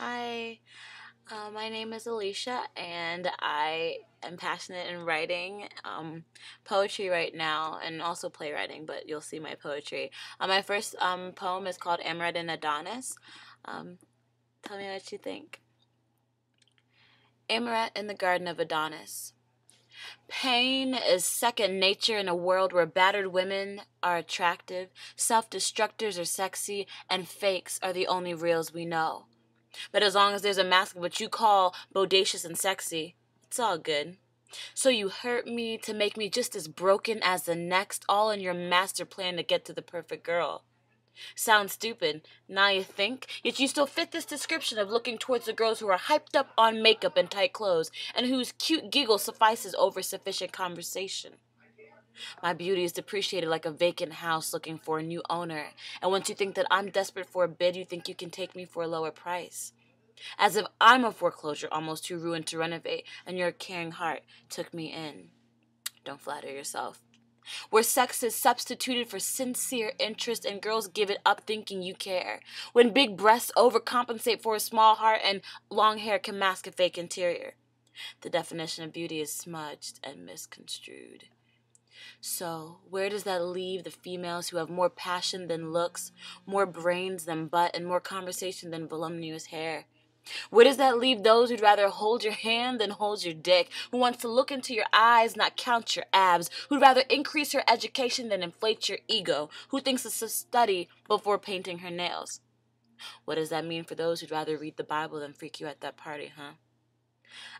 Hi, my name is Alicia, and I am passionate in writing poetry right now, and also playwriting, but you'll see my poetry. My first poem is called Amoret and Adonis. Um, Tell me what you think. Amoret in the Garden of Adonis. Pain is second nature in a world where battered women are attractive, self-destructors are sexy, and fakes are the only reals we know. But as long as there's a mask of what you call bodacious and sexy, it's all good. So you hurt me to make me just as broken as the next, all in your master plan to get to the perfect girl. Sounds stupid, now you think, yet you still fit this description of looking towards the girls who are hyped up on makeup and tight clothes, and whose cute giggle suffices over sufficient conversation. My beauty is depreciated like a vacant house looking for a new owner, and once you think that I'm desperate for a bid, you think you can take me for a lower price. As if I'm a foreclosure almost too ruined to renovate, and your caring heart took me in. Don't flatter yourself. Where sex is substituted for sincere interest and girls give it up thinking you care. When big breasts overcompensate for a small heart and long hair can mask a fake interior. The definition of beauty is smudged and misconstrued. So, where does that leave the females who have more passion than looks, more brains than butt, and more conversation than voluminous hair? Where does that leave those who'd rather hold your hand than hold your dick, who wants to look into your eyes, not count your abs, who'd rather increase her education than inflate your ego, who thinks it's a study before painting her nails? What does that mean for those who'd rather read the Bible than freak you at that party, huh?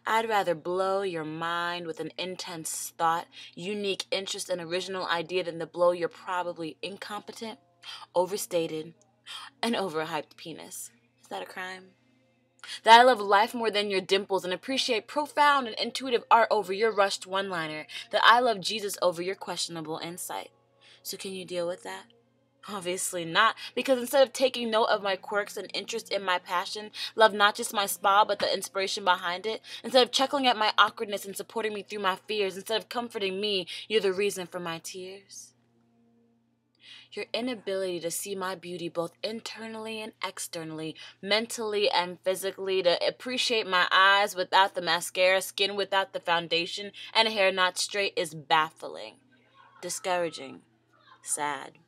I'd rather blow your mind with an intense thought, unique interest, and original idea than to blow your probably incompetent, overstated, and overhyped penis. Is that a crime? That I love life more than your dimples and appreciate profound and intuitive art over your rushed one-liner. That I love Jesus over your questionable insight. So can you deal with that? Obviously not, because instead of taking note of my quirks and interest in my passion, love not just my spa but the inspiration behind it, instead of chuckling at my awkwardness and supporting me through my fears, instead of comforting me, you're the reason for my tears. Your inability to see my beauty both internally and externally, mentally and physically, to appreciate my eyes without the mascara, skin without the foundation, and hair not straight is baffling, discouraging, sad.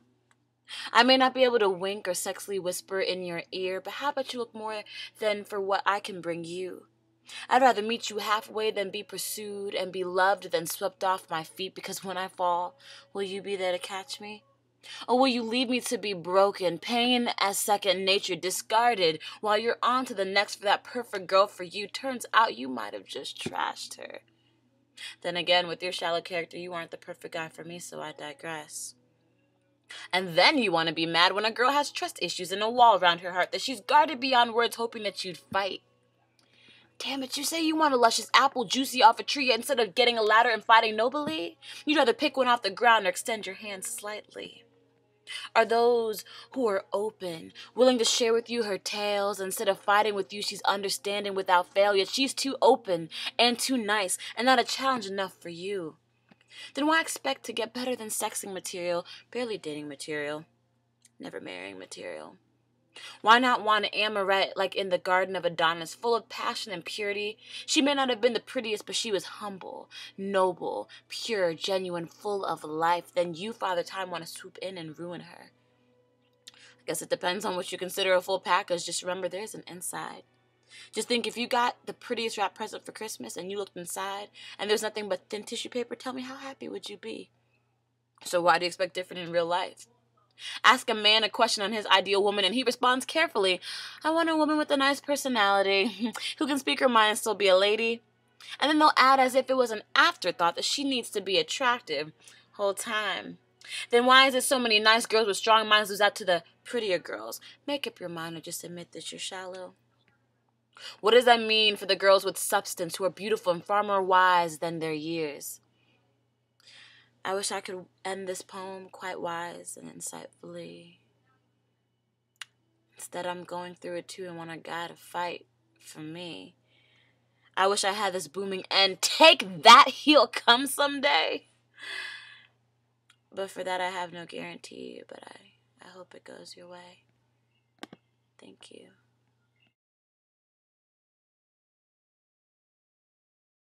I may not be able to wink or sexily whisper in your ear, but how about you look more than for what I can bring you? I'd rather meet you halfway than be pursued and be loved than swept off my feet, because when I fall, will you be there to catch me? Or will you leave me to be broken, pain as second nature, discarded, while you're on to the next for that perfect girl for you? Turns out you might have just trashed her. Then again, with your shallow character, you aren't the perfect guy for me, so I digress. And then you want to be mad when a girl has trust issues and a wall around her heart that she's guarded beyond words, hoping that you'd fight. Damn it, you say you want a luscious apple juicy off a tree instead of getting a ladder and fighting nobly? You'd rather pick one off the ground or extend your hand slightly. Are those who are open, willing to share with you her tales. Instead of fighting with you, she's understanding without fail, yet she's too open and too nice and not a challenge enough for you. Then why expect to get better than sexing material, barely dating material, never marrying material? Why not want an Amoret like in the Garden of Adonis, full of passion and purity? She may not have been the prettiest, but she was humble, noble, pure, genuine, full of life. Then you, Father Time, want to swoop in and ruin her. I guess it depends on what you consider a full package. Just remember there's an inside. Just think, if you got the prettiest wrapped present for Christmas and you looked inside and there's nothing but thin tissue paper, tell me, how happy would you be? So why do you expect different in real life? Ask a man a question on his ideal woman and he responds carefully, I want a woman with a nice personality, who can speak her mind and still be a lady. And then they'll add, as if it was an afterthought, that she needs to be attractive whole time. Then why is it so many nice girls with strong minds lose out to the prettier girls? Make up your mind or just admit that you're shallow. What does that mean for the girls with substance who are beautiful and far more wise than their years? I wish I could end this poem quite wise and insightfully. Instead, I'm going through it too and want a guy to fight for me. I wish I had this booming end. Take that, he'll come someday. But for that, I have no guarantee, but I hope it goes your way. Thank you.